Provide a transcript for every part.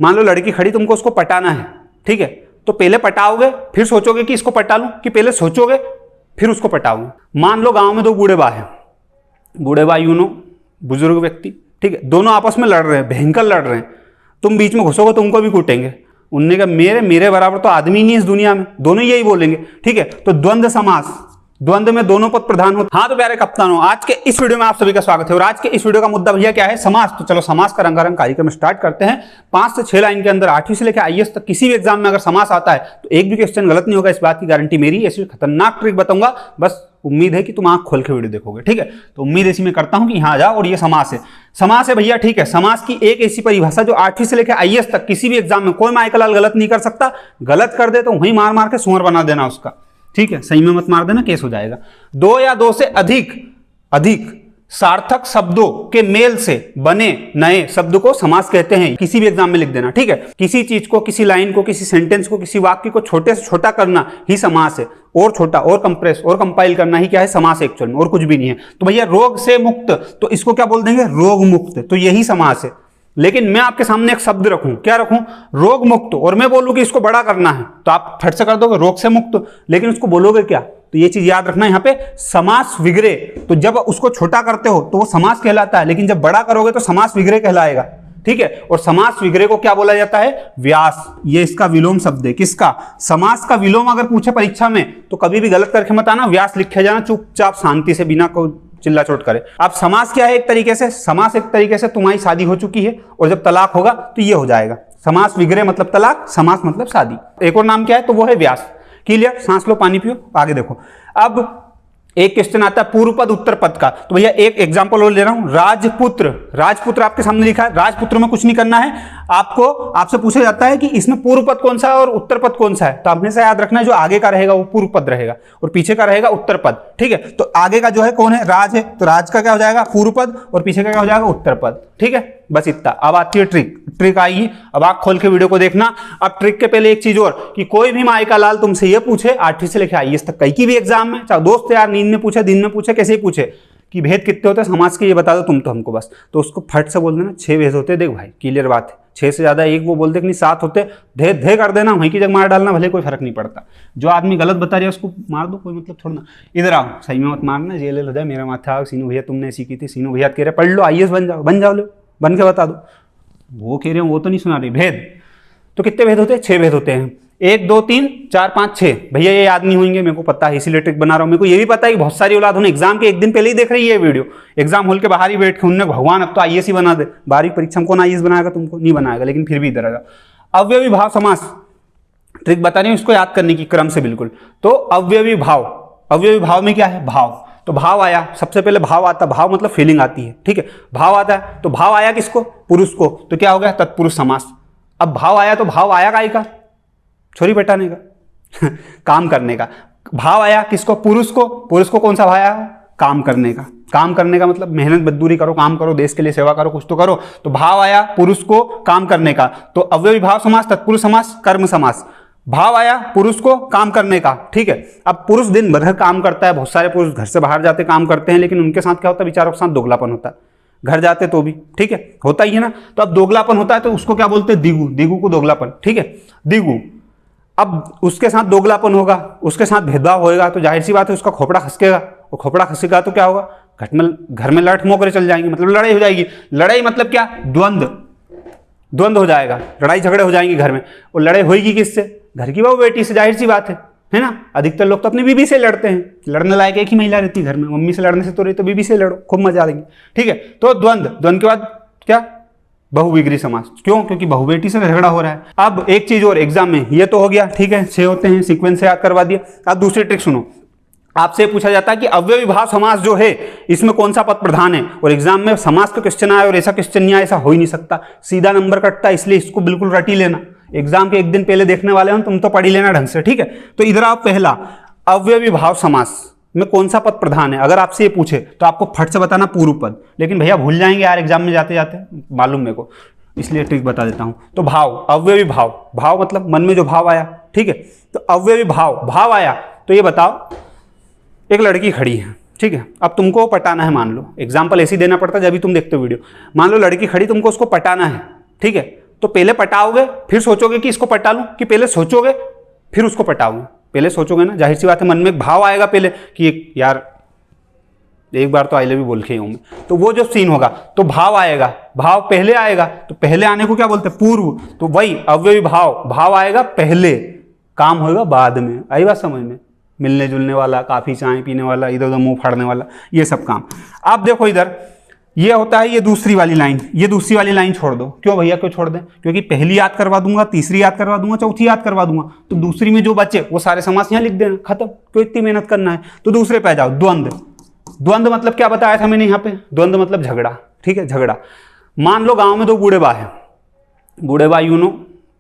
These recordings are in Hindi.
मान लो लड़की खड़ी, तुमको उसको पटाना है, ठीक है, तो पहले पटाओगे फिर सोचोगे कि इसको पटा लूं, कि पहले सोचोगे फिर उसको पटाओगे। मान लो गांव में दो बूढ़े बा हैं, बूढ़े बा यूं नो बुजुर्ग व्यक्ति, ठीक है, दोनों आपस में लड़ रहे हैं, भयंकर लड़ रहे हैं, तुम बीच में घुसोगे तुमको भी कूटेंगे। उनने कहा मेरे बराबर तो आदमी नहीं है इस दुनिया में, दोनों यही बोलेंगे, ठीक है। तो द्वंद्व समास, द्वंद्व में दोनों पद प्रधान होते। हाँ तो प्यारे कप्तानों, आज के इस वीडियो में आप सभी का स्वागत है और आज के इस वीडियो का मुद्दा भैया क्या है, समास। तो चलो समास का रंगारंग कार्यक्रम स्टार्ट करते हैं। 5 से 6 लाइन के अंदर 8वीं से लेकर आईएएस तक किसी भी एग्जाम में अगर समास आता है तो एक भी क्वेश्चन गलत नहीं होगा, इस बात की गारंटी मेरी। ऐसी खतरनाक ट्रिक बताऊंगा, बस उम्मीद है कि तुम आंख खोल के वीडियो देखोगे, ठीक है। तो उम्मीद ऐसी मैं करता हूं कि यहाँ जाओ। और ये समास है, समास है भैया, ठीक है। समास की एक ऐसी परिभाषा जो 8वीं से लेकर आईएएस तक किसी भी एग्जाम में कोई माइकलाल गलत नहीं कर सकता। गलत कर दे तो वहीं मार मार के सुअर बना देना उसका, ठीक है, सही में मत मार देना, केस हो जाएगा। 2 या 2 से अधिक सार्थक शब्दों के मेल से बने नए शब्द को समास कहते हैं। किसी भी एग्जाम में लिख देना, ठीक है। किसी चीज को, किसी लाइन को, किसी सेंटेंस को, किसी वाक्य को छोटे से छोटा करना ही समास है। और छोटा और कंप्रेस और कंपाइल करना ही क्या है, समास एक्चुअल में, और कुछ भी नहीं है। तो भैया रोग से मुक्त, तो इसको क्या बोल देंगे, रोग मुक्त, तो यही समास है। लेकिन मैं आपके सामने एक शब्द रखूं, क्या रखूं, रोग मुक्त, और मैं बोलूं कि इसको बड़ा करना है, तो आप फट से कर दोगे रोग से मुक्त, लेकिन उसको बोलोगे क्या। तो ये चीज याद रखना, यहां पे समास विग्रह, तो जब उसको छोटा करते हो तो वो समास कहलाता है, लेकिन जब बड़ा करोगे तो समास विग्रह कहलाएगा, ठीक है। और समास विग्रह को क्या बोला जाता है, व्यास। ये इसका विलोम शब्द है, किसका, समास का विलोम अगर पूछे परीक्षा में तो कभी भी गलत करके मत आना, व्यास लिखे जाना चुपचाप शांति से, बिना को चिल्ला चोट करे। अब समास क्या है, एक तरीके से समास एक तरीके से तुम्हारी शादी हो चुकी है और जब तलाक होगा तो ये हो जाएगा। समास विग्रह मतलब तलाक, समास मतलब शादी। एक और नाम क्या है, तो वो है व्यास। क्लियर, सांस लो, पानी पियो, आगे देखो। अब एक क्वेश्चन आता है पूर्व पद उत्तर पद का, तो भैया एक एग्जांपल और ले रहा हूं। राजपुत्र, राजपुत्र आपके सामने लिखा है, राजपुत्र में कुछ नहीं करना है आपको। आपसे पूछा जाता है कि इसमें पूर्व पद कौन सा है और उत्तर पद कौन सा है, तो हमेशा याद रखना है जो आगे का रहेगा वो पूर्व पद रहेगा और पीछे का रहेगा उत्तर पद, ठीक है। तो आगे का जो है कौन है, राज है, तो राज का क्या हो जाएगा, पूर्व पद, और पीछे का क्या हो जाएगा, उत्तर पद, ठीक है। बस इतना। अब आती है ट्रिक आएगी, अब आंख खोल के वीडियो को देखना। अब ट्रिक के पहले एक चीज और, कि कोई भी माई का लाल तुमसे ये पूछे 8वीं से लेकर आईएएस तक कहीं की भी एग्जाम में, चाहे दोस्त यार नींद में पूछे, दिन में पूछे, कैसे ही पूछे कि भेद कितने होते हैं समाज के, ये बता दो तुम तो हमको बस, तो उसको फट से बोल देना 6 भेद होते हैं। देख भाई क्लियर बात है, 6 से ज्यादा एक वो बोलते कि नहीं 7 होते, धे कर देना, वहीं की जगह मार डालना, भले कोई फर्क नहीं पड़ता। जो आदमी गलत बता रहा है उसको मार दो, कोई मतलब थोड़ा ना। इधर आओ, सही में मत मारना, जेल हो जाए, मेरा माथा आओ, सीनू भैया तुमने ऐसी की थी, सीनू भैया कह रहे पढ़ लो आईएएस बन जाओ, लो बन के बता दो। वो कह रहे हो वो तो नहीं सुना रही। भेद तो कितने भेद होते हैं, 6 भेद होते हैं। 1 2 3 4 5 6। भैया ये याद नहीं होंगे, मेरे को पता है, इसीलिए ट्रिक बना रहा हूं। मेरे को ये भी पता है कि बहुत सारी औलाद उन्हें एग्जाम के एक दिन पहले ही देख रही है वीडियो, एग्जाम हॉल के बाहर ही बैठ के उन्होंने भगवान अब तो आईएएस ही बना दे। 12वीं परीक्षा में कौन आईएएस बनाएगा, तुमको नहीं बनाएगा, लेकिन फिर भी इधर आएगा। अव्ययी भाव समास, ट्रिक बता रही हूं उसको याद करने की क्रम से बिल्कुल। तो अव्ययी भाव, अव्ययी भाव में क्या है, भाव। तो भाव आया, सबसे पहले भाव आता, भाव मतलब फीलिंग आती है, ठीक है। भाव आता है, तो भाव आया किसको, पुरुष को, तो क्या हो गया, तत्पुरुष समास। अब भाव आया तो भाव आया काय का, छोरी बटाने का काम करने का। भाव आया किसको, पुरुष को, पुरुष को कौन सा भाव आया, काम करने का। काम करने का मतलब मेहनत मजदूरी करो, काम करो, देश के लिए सेवा करो, कुछ तो करो। तो भाव आया पुरुष को काम करने का, तो अव्ययी भाव समास, तत्पुरुष समास, कर्म समास। भाव आया पुरुष को काम करने का, ठीक है। अब पुरुष दिन भर काम करता है, बहुत सारे पुरुष घर से बाहर जाते काम करते हैं, लेकिन उनके साथ क्या होता है, विचारों के साथ दोगलापन होता है, घर जाते तो भी, ठीक है, होता ही है ना। तो अब दोगलापन होता है तो उसको क्या बोलते हैं, दिगु, दिगु को दोगलापन, ठीक है, दिगु। अब उसके साथ दोगलापन होगा, उसके साथ भेदभाव होएगा, तो जाहिर सी बात है उसका खोपड़ा खसकेगा, और खोपड़ा खसकेगा तो क्या होगा, घर में लठ मोकरे चल जाएंगे, मतलब लड़ाई हो जाएगी। लड़ाई मतलब क्या, द्वंद्व हो जाएगा, लड़ाई झगड़े हो जाएंगे घर में। और लड़ाई होगी किससे, घर की बहू बेटी से, जाहिर सी बात है ना। अधिकतर लोग तो अपनी बीबी से लड़ते हैं, लड़ने लायक एक ही महिला रहती है घर में, मम्मी से लड़ने से तो रही, तो बीबी से लड़ो, खूब मजा आएंगे, ठीक है। तो द्वंद्व के बाद क्या, बहुविग्री समास। क्यों, क्योंकि बहु बेटी से झगड़ा हो रहा है। अब एक चीज और एग्जाम में, ये तो हो गया, ठीक है, 6 होते हैं, सीक्वेंस से याद करवा दिया। अब दूसरी ट्रिक सुनो, आपसे पूछा जाता है कि अव्ययी भाव समास जो है इसमें कौन सा पद प्रधान है, और एग्जाम में समास का क्वेश्चन आया और ऐसा क्वेश्चन नहीं आया, ऐसा हो ही नहीं सकता, सीधा नंबर कटता है, इसलिए इसको बिल्कुल रट ही लेना। एग्जाम के एक दिन पहले देखने वाले हो तुम तो पढ़ ही लेना ढंग से, ठीक है। तो इधर आप पहला अव्ययी भाव समास में कौन सा पद प्रधान है, अगर आपसे ये पूछे तो आपको फट से बताना पूर्व पद, लेकिन भैया भूल जाएंगे यार एग्जाम में जाते जाते, मालूम मेरे को, इसलिए ट्रिक बता देता हूं। तो भाव, अव्ययी भाव, भाव मतलब मन में जो भाव आया, ठीक है। तो अव्ययी भाव आया, तो ये बताओ एक लड़की खड़ी है, ठीक है, अब तुमको पटाना है, मान लो एग्जाम्पल ऐसे ही देना पड़ता है जब भी तुम देखते हो वीडियो। मान लो लड़की खड़ी, तुमको उसको पटाना है, ठीक है। तो पहले पटाओगे फिर सोचोगे कि इसको पटा लूं, कि पहले सोचोगे फिर उसको पटाओगे? पहले सोचोगे ना, जाहिर सी बात है मन में एक भाव आएगा पहले कि यार एक बार तो आई लव यू बोल के ही हूं मैं, तो वो जो सीन होगा तो भाव आएगा, भाव पहले आएगा, तो पहले आने को क्या बोलते हैं? पूर्व। तो वही अव्ययी भाव, भाव आएगा पहले, काम होगा बाद में। आई बात समझ में? मिलने जुलने वाला, काफी चाय पीने वाला, इधर उधर मुंह फाड़ने वाला, ये सब काम। अब देखो इधर ये होता है, ये दूसरी वाली लाइन, ये दूसरी वाली लाइन छोड़ दो। क्यों भैया क्यों छोड़ दें? क्योंकि पहली याद करवा दूंगा, तीसरी याद करवा दूंगा, चौथी याद करवा दूंगा, तो दूसरी में जो बचे वो सारे समास यहाँ लिख देना, खत्म। क्यों इतनी मेहनत करना है? तो दूसरे पे आ जाओ, द्वंद्व। द्वंद्व मतलब क्या बताया था मैंने यहाँ पे? द्वंद्व मतलब झगड़ा, ठीक है, झगड़ा। मान लो गांव में दो बूढ़े बा है, बूढ़े बा यूं नो,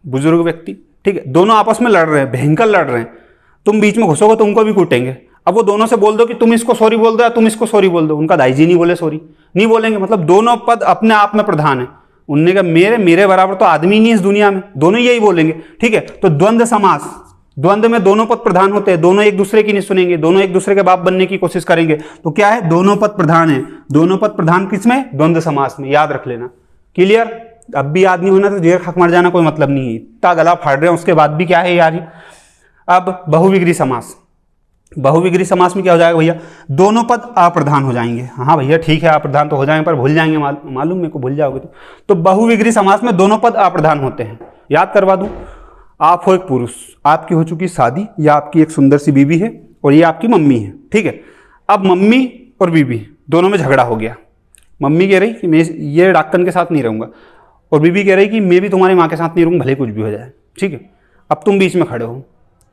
बुजुर्ग व्यक्ति, ठीक है, दोनों आपस में लड़ रहे हैं, भयंकर लड़ रहे हैं, तुम बीच में घुसोगे तो उनको भी कूटेंगे। अब वो दोनों से बोल दो कि तुम इसको सॉरी बोल दो या तुम इसको सॉरी बोल दो, उनका दाई जी नहीं बोले सॉरी, नहीं बोलेंगे, मतलब दोनों पद अपने आप में प्रधान है। उनने कहा मेरे बराबर तो आदमी नहीं है इस दुनिया में, दोनों यही बोलेंगे, ठीक है। तो द्वंद्व समास, द्वंद्व में दोनों पद प्रधान होते हैं, दोनों एक दूसरे की नहीं सुनेंगे, दोनों एक दूसरे के बाप बनने की कोशिश करेंगे, तो क्या है? दोनों पद प्रधान है। दोनों पद प्रधान किसमें? द्वंद्व समास में, याद रख लेना। क्लियर? अब भी याद नहीं होना तो जेर खाक मर जाना, कोई मतलब नहीं है, इतना गला फाड़ रहे हैं उसके बाद भी क्या है यार। अब बहुविग्री समास, बहुविग्री समास में क्या हो जाएगा भैया? दोनों पद अप्रधान हो जाएंगे। हाँ भैया ठीक है, अप्रधान तो हो जाएंगे पर भूल जाएंगे, मालूम मेरे को, भूल जाओगे तो बहुविग्री समास में दोनों पद अप्रधान होते हैं। याद करवा दूं, आप हो एक पुरुष, आपकी हो चुकी शादी, या आपकी एक सुंदर सी बीवी है और ये आपकी मम्मी है, ठीक है। अब मम्मी और बीवी दोनों में झगड़ा हो गया। मम्मी कह रही कि मैं ये डाक्कन के साथ नहीं रहूंगा, और बीवी कह रही कि मैं भी तुम्हारी माँ के साथ नहीं रहूंगा, भले कुछ भी हो जाए, ठीक है। अब तुम बीच में खड़े हो,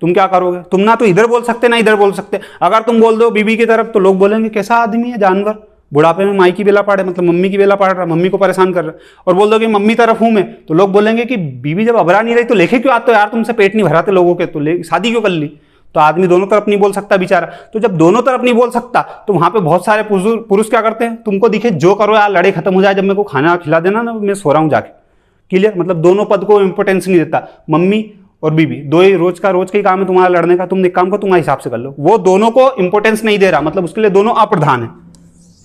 तुम क्या करोगे? तुम ना तो इधर बोल सकते ना इधर बोल सकते। अगर तुम बोल दो बीवी की तरफ तो लोग बोलेंगे कैसा आदमी है, जानवर, बुढ़ापे में माई की बेला पाड़े, मतलब मम्मी की बेला पाड़ रहा, मम्मी को परेशान कर रहा। और बोल दो कि मम्मी तरफ हूं मैं, तो लोग बोलेंगे कि बीवी जब अबरा नहीं रही तो लेके क्यों आते हो यार, तुमसे पेट नहीं भराते लोगों के, तो शादी क्यों कर ली? तो आदमी दोनों तरफ नहीं बोल सकता बेचारा। तो जब दोनों तरफ नहीं बोल सकता तो वहां पे बहुत सारे पुरुष क्या करते हैं? तुमको दिखे जो करो यार, लड़ाई खत्म हो जाए, जब मेरे को खाना खिला देना ना, मैं सो रहा हूँ जाके। क्लियर? मतलब दोनों पद को इंपोर्टेंस नहीं देता। मम्मी और बीवी दो ही रोज का ही काम है तुम्हारा लड़ने का, तुम एक काम को तुम्हारे हिसाब से कर लो, वो दोनों को इंपोर्टेंस नहीं दे रहा, मतलब उसके लिए दोनों अप्रधान है,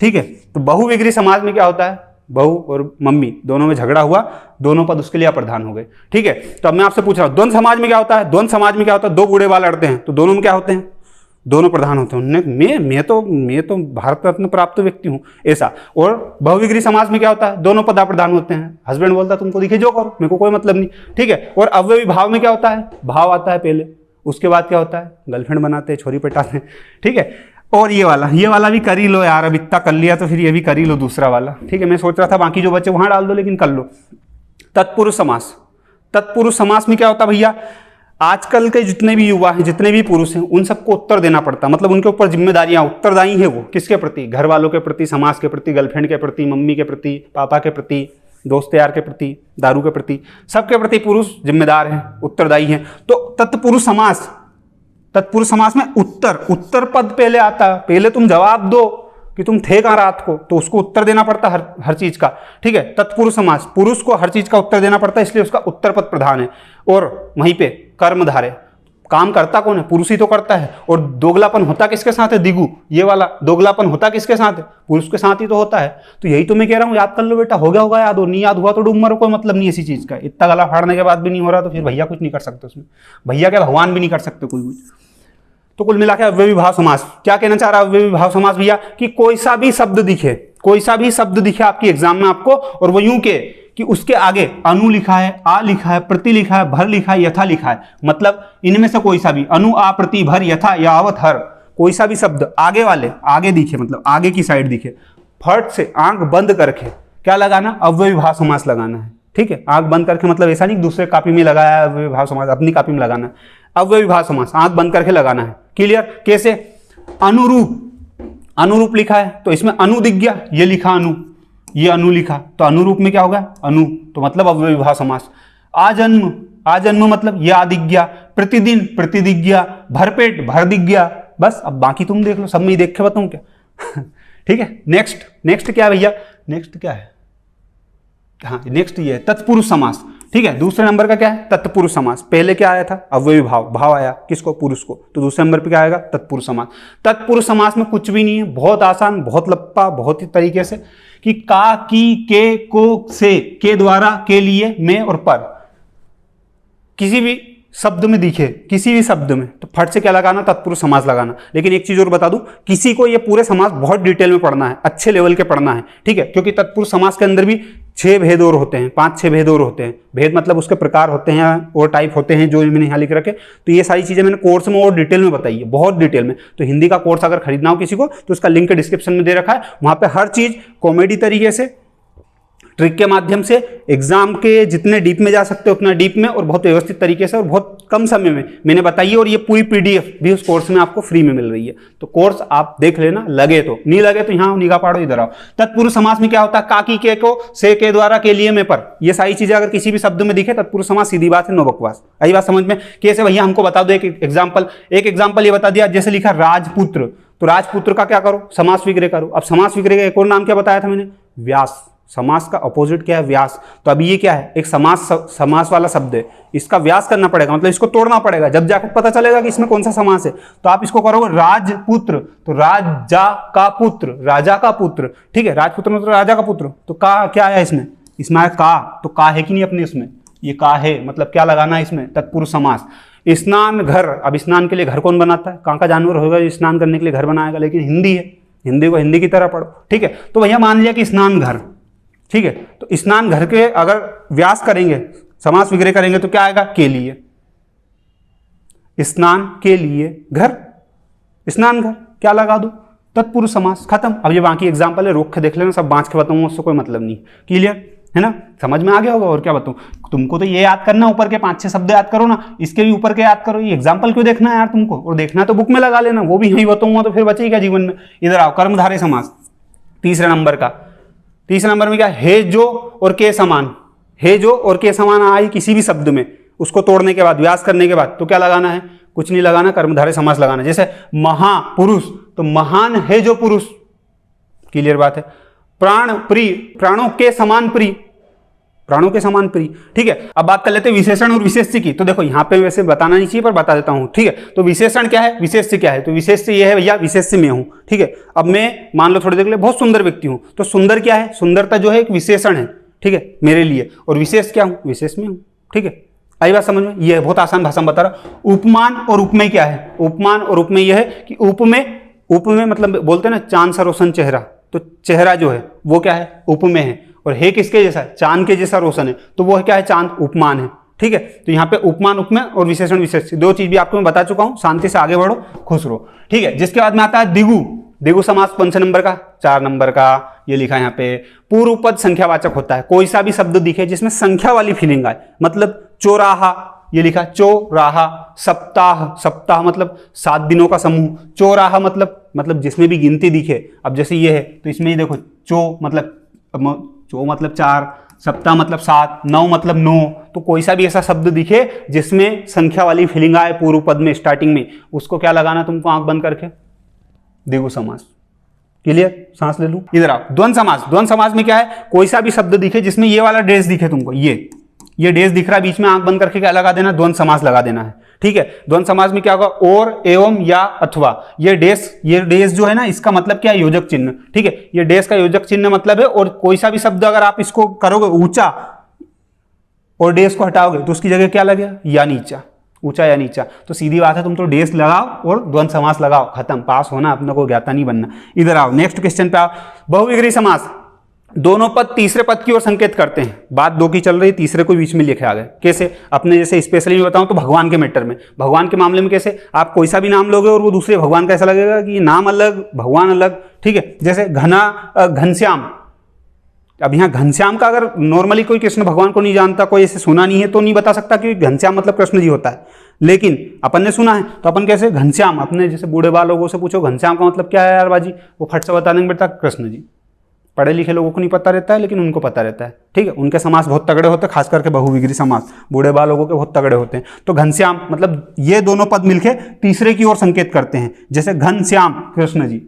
ठीक है। तो बहुविग्री समाज में क्या होता है? बहू और मम्मी दोनों में झगड़ा हुआ, दोनों पद उसके लिए अप्रधान हो गए, ठीक है। तो अब मैं आपसे पूछ रहा हूं द्वंद्व समाज में क्या होता है? द्वंद्व समाज में क्या होता है? दो बूढ़े बाल लड़ते हैं तो दोनों में क्या होते हैं? दोनों प्रधान होते हैं। मैं तो भारत रत्न प्राप्त व्यक्ति हूं, ऐसा। और बहुविग्री समाज में क्या होता है? दोनों पद अप्रधान होते हैं। हस्बैंड बोलता है तुमको दिखे जो करो, मेरे को कोई मतलब नहीं, ठीक है। और अव्ययी भाव में क्या होता है? भाव आता है पहले, उसके बाद क्या होता है? गर्लफ्रेंड बनाते हैं, छोरी पटाते हैं, ठीक है। और ये वाला भी कर ही लो यार, अब इतना कर लिया तो फिर ये भी कर ही लो, दूसरा वाला, ठीक है। मैं सोच रहा था बाकी जो बच्चे वहां डाल दो, लेकिन कर लो। तत्पुरुष समास, तत्पुरुष समास में क्या होता है भैया? आजकल के जितने भी युवा हैं, जितने भी पुरुष हैं, उन सबको उत्तर देना पड़ता है, मतलब उनके ऊपर जिम्मेदारियां, उत्तरदायी है वो, किसके प्रति? घर वालों के प्रति, समाज के प्रति, गर्लफ्रेंड के प्रति, मम्मी के प्रति, पापा के प्रति, दोस्त यार के प्रति, दारू के प्रति, सबके प्रति पुरुष जिम्मेदार है, उत्तरदायी है। तो तत्पुरुष समास, तत्पुरुष समास में उत्तर पद पहले आता है। पहले तुम जवाब दो कि तुम थे कहाँ रात को, तो उसको उत्तर देना पड़ता है हर चीज का, ठीक है। तत्पुरुष समास, पुरुष को हर चीज का उत्तर देना पड़ता है, इसलिए उसका उत्तर पद प्रधान है। और वहीं पे कर्मधारय, काम करता कौन है? पुरुष ही तो करता है। और दोगलापन होता किसके साथ है? दिगु, ये वाला दोगलापन होता किसके साथ है? पुरुष के साथ ही तो होता है। तो यही तो मैं कह रहा हूँ, याद कर लो बेटा, हो गया होगा याद, हो नहीं याद हुआ तो डूब मरो, कोई मतलब नहीं ऐसी चीज का। इतना गला फाड़ने के बाद भी नहीं हो रहा तो फिर भैया कुछ नहीं कर सकते उसमें, भैया क्या भगवान भी नहीं कर सकते कोई कुछ। तो कुल मिला के अव्ययी भाव समास क्या कहना चाह रहा है? अव्ययी भाव समास भैया कि कोई सा भी शब्द दिखे आपकी एग्जाम में आपको, और वो यूं के कि उसके आगे अनु लिखा है, आ लिखा है, प्रति लिखा है, भर लिखा है, यथा लिखा है, मतलब इनमें से कोई सा भी अनु, आ, प्रति, भर, यथा, यावत, हर, कोई सा भी शब्द आगे दिखे, मतलब आगे की साइड दिखे, फट से आंख बंद करके क्या लगाना? अव्ययी भाव समास लगाना है, ठीक है। आंख बंद करके मतलब ऐसा नहीं दूसरे कॉपी में लगाया है अव्ययी भाव समास, अपनी कॉपी में लगाना है। अव्ययी भाव समास आंख बंद करके लगाना है। क्लियर? कैसे? अनुरूप लिखा है तो इसमें अनु दिख गया, ये लिखा अनु, ये अनु लिखा, तो अनुरूप में क्या होगा? अनु, तो मतलब अव्ययी भाव समास। आजन्म मतलब ये आ दिख गया, प्रतिदिन प्रति दिख गया, भरपेट भर दिख गया। बस अब बाकी तुम देख लो, सब में ही देख के बताऊं क्या? ठीक है। नेक्स्ट क्या है भैया? नेक्स्ट क्या है? हाँ, नेक्स्ट ये है तत्पुरुष समास, ठीक है। दूसरे नंबर का क्या है? तत्पुरुष समास। पहले क्या आया था? अव्ययी भाव आया, किसको? पुरुष को। तो दूसरे नंबर पे क्या आएगा? तत्पुरुष समास। तत्पुरुष समास में कुछ भी नहीं है, बहुत आसान, बहुत लप्पा, बहुत ही तरीके से कि का, की, के, को, से, के द्वारा, के लिए, में और पर किसी भी शब्द में दिखे, किसी भी शब्द में, तो फट से क्या लगाना, तत्पुरुष समास लगाना। लेकिन एक चीज और बता दूं, किसी को ये पूरे समास बहुत डिटेल में पढ़ना है, अच्छे लेवल के पढ़ना है, ठीक है, क्योंकि तत्पुरुष समास के अंदर भी 6 भेद और होते हैं, 5-6 भेद और होते हैं। भेद मतलब उसके प्रकार होते हैं और टाइप होते हैं जो मैंने यहाँ लिख रखे। तो ये सारी चीजें मैंने कोर्स में और डिटेल में बताई है, बहुत डिटेल में। तो हिंदी का कोर्स अगर खरीदना हो किसी को तो उसका लिंक डिस्क्रिप्शन में दे रखा है, वहां पे हर चीज कॉमेडी तरीके से, ट्रिक के माध्यम से, एग्जाम के जितने डीप में जा सकते हो उतना डीप में और बहुत व्यवस्थित तरीके से और बहुत कम समय में मैंने बताई है। और ये पूरी पीडीएफ भी उस कोर्स में आपको फ्री में मिल रही है। तो कोर्स आप देख लेना, लगे तो, नहीं लगे तो यहाँ निगाह पाड़ो, इधर आओ। तत्पुरुष समास में क्या होता है, का, की, के, को, से, के द्वारा, के लिए, में, पर, ये सारी चीजें अगर किसी भी शब्द में दिखे तत्पुरुष समास, सीधी बात है, नो बकवास। आई बात समझ में? कैसे भैया हमको बता दो एक एग्जाम्पल ये बता दिया, जैसे लिखा राजपुत्र, तो राजपुत्र का क्या करो, समास विग्रह करो। अब समास विग्रह का एक और नाम क्या बताया था मैंने, व्यास। समास का अपोजिट क्या है, व्यास। तो अभी ये क्या है, एक समास वाला शब्द है, इसका व्यास करना पड़ेगा, मतलब इसको तोड़ना पड़ेगा, जब जाकर पता चलेगा कि इसमें कौन सा समास है। तो आप इसको करोगे राजपुत्र, तो राजा का पुत्र, राजा का पुत्र, ठीक है, राजपुत्र मतलब राजा का पुत्र। तो का क्या है इसमें आया का, तो का है कि नहीं अपने इसमें, ये का है, मतलब क्या लगाना है इसमें, तत्पुरुष समास। स्नान घर, अब स्नान के लिए घर कौन बनाता है, कहाँ का जानवर होगा जो स्नान करने के लिए घर बनाएगा, लेकिन हिंदी है, हिंदी को हिंदी की तरह पढ़ो, ठीक है। तो भैया मान लिया कि स्नान घर, ठीक है, तो स्नान घर के अगर व्यास करेंगे, समास विग्रह करेंगे तो क्या आएगा, के लिए, स्नान के लिए घर, स्नान घर, क्या लगा दो, तत्पुरुष समास, खत्म। अब ये बाकी एग्जाम्पल है, रोक के देख लेना, सब बांच के बताऊंगा, उससे कोई मतलब नहीं। क्लियर है ना, समझ में आ गया होगा। और क्या बताऊं तुमको, तो ये याद करना, ऊपर के 5-6 शब्द याद करो ना, इसके भी ऊपर के याद करो। ये एग्जाम्पल क्यों देखना है यार तुमको, और देखना तो बुक में लगा लेना, वो भी यही बताऊंगा तो फिर बचेगा जीवन में। इधर आओ, कर्मधारय समास, तीसरे नंबर का। तीसरे नंबर में क्या, हे जो और के समान, हे जो और के समान आई किसी भी शब्द में, उसको तोड़ने के बाद, व्यास करने के बाद, तो क्या लगाना है, कुछ नहीं लगाना, कर्मधारय समास लगाना। जैसे महापुरुष, तो महान है जो पुरुष, क्लियर बात है। प्राण प्रिय, प्राणों के समान प्रिय, प्राणों के समान प्रिय, ठीक है। अब बात कर लेते हैं विशेषण और विशेष्य की। तो देखो यहाँ पे वैसे बताना नहीं चाहिए पर बता देता हूँ, ठीक है। तो विशेषण क्या है, विशेष्य क्या है, तो विशेष्य ये है भैया, विशेष्य में हूँ, ठीक है। अब मैं मान लो थोड़ी देर के लिए बहुत सुंदर व्यक्ति हूँ, तो सुंदर क्या है, सुंदरता जो है एक विशेषण है, ठीक है, मेरे लिए। और विशेष क्या हूँ, विशेष में हूँ, ठीक है। आई बात समझ में, ये बहुत आसान भाषा में बता रहा। उपमान और उपमेय क्या है, उपमान और उपमेय यह है कि उपमेय मतलब बोलते हैं ना चांद सा रोशन चेहरा, तो चेहरा जो है वो क्या है, उपमेय है। और है किसके जैसा, चांद के जैसा रोशन है, तो वो क्या है, चांद, उपमान है, ठीक है। तो यहाँ पे उपमान उपमेय और विशेषण विशेष्य, दो चीज भी आपको मैं बता चुका हूँ। शांति से आगे बढ़ो, खुश रहो, ठीक है। जिसके बाद में आता है दिगु। दिगु समास कौन से नंबर का, 4 नंबर का। ये लिखा है यहाँ पे, पूर्व पद संख्यावाचक होता है, कोई सा भी शब्द दिखे जिसमें संख्या वाली फीलिंग आए, मतलब चौराहा, ये लिखा चौराहा। सप्ताह, सप्ताह मतलब 7 दिनों का समूह। चौराहा मतलब जिसमें भी गिनती दिखे। अब जैसे ये है तो इसमें ही देखो, चौ मतलब 4, सप्ताह मतलब 7, 9 मतलब 9। तो कोई सा भी ऐसा शब्द दिखे जिसमें संख्या वाली फीलिंग आए पूर्व पद में, स्टार्टिंग में, उसको क्या लगाना तुमको, आंख बंद करके, दिगु समास। क्लियर, सांस ले लूं। इधर आओ, द्वंद्व समास। द्वंद्व समास में क्या है, कोई सा भी शब्द दिखे जिसमें ये वाला डेस दिखे तुमको, ये डेस दिख रहा है बीच में, आंख बंद करके क्या लगा देना, द्वंद्व समास लगा देना है, ठीक है। द्वंद्व समास में क्या होगा, और, एवं, या, अथवा। ये डेस जो है ना, इसका मतलब क्या है, योजक चिन्ह, ठीक है। ये डेस का योजक चिन्ह मतलब है। और कोई सा भी शब्द अगर आप इसको करोगे ऊंचा और डेस को हटाओगे तो उसकी जगह क्या लगेगा, या नीचा, ऊंचा या नीचा। तो सीधी बात है, तुम तो डेस लगाओ और द्वंद्व समास लगाओ, खत्म, पास होना, अपने को ज्ञाता नहीं बनना। इधर आओ, नेक्स्ट क्वेश्चन पे आओ। बहुविग्रही समास, दोनों पद तीसरे पद की ओर संकेत करते हैं। बात दो की चल रही, तीसरे को बीच में लिखे आ गए। कैसे, अपने जैसे स्पेशली बताऊं तो भगवान के मैटर में, भगवान के मामले में कैसे, आप कोई सा भी नाम लोगे और वो दूसरे भगवान का ऐसा लगेगा कि नाम अलग, भगवान अलग, ठीक है। जैसे घनश्याम, अब यहाँ घनश्याम का अगर नॉर्मली कोई कृष्ण भगवान को नहीं जानता, कोई ऐसे सुना नहीं है, तो नहीं बता सकता कि घनश्याम मतलब कृष्ण जी होता है। लेकिन अपन ने सुना है तो अपन कैसे, घनश्याम, अपने जैसे बूढ़े बा लोगों से पूछो घनश्याम का मतलब क्या है यार बाजी, वो फट से बता देंगे बेटा कृष्ण जी। पढ़े लिखे लोगों को नहीं पता रहता है, लेकिन उनको पता रहता है, ठीक है। उनके समास बहुत तगड़े होते हैं, खास करके बहुविग्रही समास बूढ़े बा लोगों के बहुत तगड़े होते हैं। तो घनश्याम मतलब ये दोनों पद मिलके तीसरे की ओर संकेत करते हैं। जैसे घनश्याम कृष्ण जी,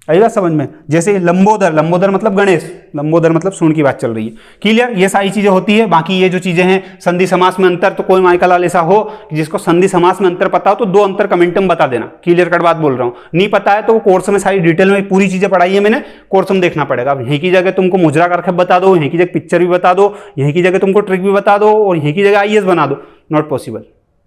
आई बात समझ में। जैसे लंबोदर, लंबोदर मतलब गणेश, लंबोदर मतलब सूंड की बात चल रही है। क्लियर, ये सारी चीजें होती है। बाकी ये जो चीजें हैं संधि समास में अंतर, तो कोई माइकल लाल ऐसा हो जिसको संधि समास में अंतर पता हो तो 2 अंतर कमेंट में बता देना। क्लियर कट बात बोल रहा हूँ। नहीं पता है तो वो कोर्स में सारी डिटेल में पूरी चीजें पढ़ाई है मैंने, कोर्स में देखना पड़ेगा। अब यहीं की जगह तुमको मुजरा करके बता दो, यहीं की जगह पिक्चर भी बता दो, यहीं की जगह तुमको ट्रिक भी बता दो और यहीं की जगह आईएएस बना दो, नॉट पॉसिबल।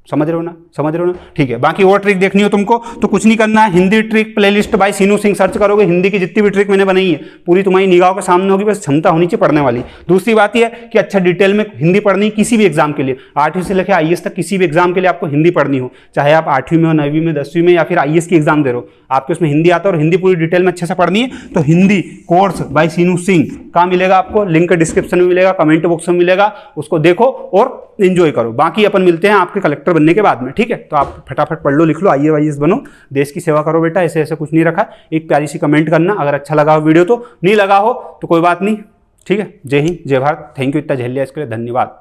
समझ रहे हो ना, समझ रहे हो ना, ठीक है। बाकी और ट्रिक देखनी हो तुमको तो कुछ नहीं करना है, हिंदी ट्रिक प्लेलिस्ट बाय सीनू सिंह सर्च करोगे, हिंदी की जितनी भी ट्रिक मैंने बनाई है पूरी तुम्हारी निगाहों के सामने होगी, बस क्षमता होनी चाहिए पढ़ने वाली। दूसरी बात यह है कि अच्छा डिटेल में हिंदी पढ़नी किसी भी एग्जाम के लिए, 8वीं से लेकर आईएएस तक किसी भी एग्जाम के लिए आपको हिंदी पढ़नी हो, चाहे आप 8वीं में हो, 9वीं में, 10वीं में या फिर आईएएस की एग्जाम दे रहे हो, आपके उसमें हिंदी आता है और हिंदी पूरी डिटेल में अच्छे से पढ़नी है तो हिंदी कोर्स बाय सीनू सिंह कहाँ मिलेगा आपको, लिंक डिस्क्रिप्शन में मिलेगा, कमेंट बॉक्स में मिलेगा, उसको देखो और एंजॉय करो। बाकी अपन मिलते हैं आपके कलेक्टर बनने के बाद में, ठीक है। तो आप फटाफट पढ़ लो, लिख लो, आईएएस बनो, देश की सेवा करो बेटा, ऐसे ऐसे कुछ नहीं रखा। एक प्यारी सी कमेंट करना अगर अच्छा लगा हो वीडियो, तो नहीं लगा हो तो कोई बात नहीं, ठीक है। जय हिंद, जय भारत, थैंक यू, इतना झेल लिया इसके लिए, धन्यवाद।